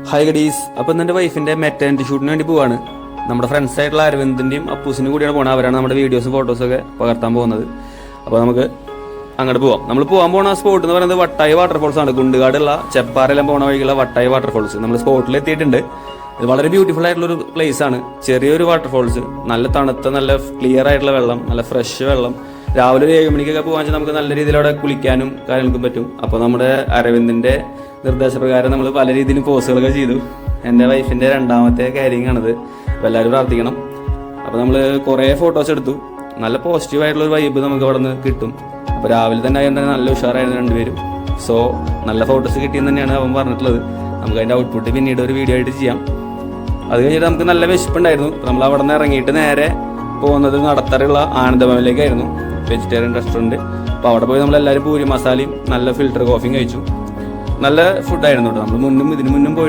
Hi ഗഡീസ്. അപ്പോൾ എൻ്റെ വൈഫിൻ്റെ മെറ്റേണിറ്റി ഷൂട്ടിന് വേണ്ടി പോവാണ്. നമ്മുടെ ഫ്രണ്ട്സ് ആയിട്ടുള്ള അരവിന്ദിൻ്റെയും അപ്പൂസിനും കൂടിയാണ് പോകുന്നത്. അവരാണ് നമ്മുടെ വീഡിയോസും ഫോട്ടോസൊക്കെ പകർത്താൻ പോകുന്നത്. അപ്പോൾ നമുക്ക് അങ്ങോട്ട് പോവാം. നമ്മൾ പോകാൻ പോകുന്ന സ്പോട്ട് എന്ന് പറയുന്നത് വട്ടായി വാട്ടർഫോൾസ് ആണ്. കുണ്ടുകാടുള്ള ചെപ്പാറെല്ലാം പോകുന്ന വഴിക്കുള്ള വട്ടായി വാട്ടർഫോൾസ്. നമ്മൾ സ്പോട്ടിൽ എത്തിയിട്ടുണ്ട്. ഇത് വളരെ ബ്യൂട്ടിഫുൾ ആയിട്ടുള്ളൊരു പ്ലേസ് ആണ്. ചെറിയൊരു വാട്ടർഫോൾസ്, നല്ല തണുത്ത, നല്ല ക്ലിയർ ആയിട്ടുള്ള വെള്ളം, നല്ല ഫ്രഷ് വെള്ളം. രാവിലെ ഒരു 7 മണിക്കൊക്കെ പോകാൻ വെച്ചാൽ നമുക്ക് നല്ല രീതിയിൽ അവിടെ കുളിക്കാനും കാര്യങ്ങൾക്കും പറ്റും. അപ്പോൾ നമ്മുടെ അരവിന്ദിൻ്റെ നിർദ്ദേശപ്രകാരം നമ്മൾ പല രീതിയിലും പോസുകളൊക്കെ ചെയ്തു. എൻ്റെ വൈഫിൻ്റെ 2ാമത്തെ കാരിങ് ആണിത്. അപ്പോൾ എല്ലാവരും പ്രാർത്ഥിക്കണം. അപ്പോൾ നമ്മൾ കുറേ ഫോട്ടോസ് എടുത്തു. നല്ല പോസിറ്റീവായിട്ടുള്ളൊരു വൈബ് നമുക്ക് അവിടെ നിന്ന് കിട്ടും. അപ്പോൾ രാവിലെ തന്നെ ആയതുകൊണ്ട് നല്ല ഉഷാറായിരുന്നു രണ്ടുപേരും. സോ നല്ല ഫോട്ടോസ് കിട്ടിയെന്ന് തന്നെയാണ് അവൻ പറഞ്ഞിട്ടുള്ളത്. നമുക്ക് അതിൻ്റെ ഔട്ട്പുട്ട് പിന്നീട് ഒരു വീഡിയോ ആയിട്ട് ചെയ്യാം. അത് കഴിഞ്ഞിട്ട് നമുക്ക് നല്ല വിശപ്പുണ്ടായിരുന്നു. നമ്മൾ അവിടെ നിന്ന് ഇറങ്ങിയിട്ട് നേരെ പോകുന്നത് നടത്തറുള്ള ആനന്ദഭവനിലേക്കായിരുന്നു, വെജിറ്റേറിയൻ റെസ്റ്റോറൻറ്റ്. അപ്പോൾ അവിടെ പോയി നമ്മളെല്ലാവരും പൂരി മസാലയും നല്ല ഫിൽറ്റർ കോഫിയും കഴിച്ചു. നല്ല ഫുഡായിരുന്നു കേട്ടോ. നമ്മൾ ഇതിനു മുന്നും പോയി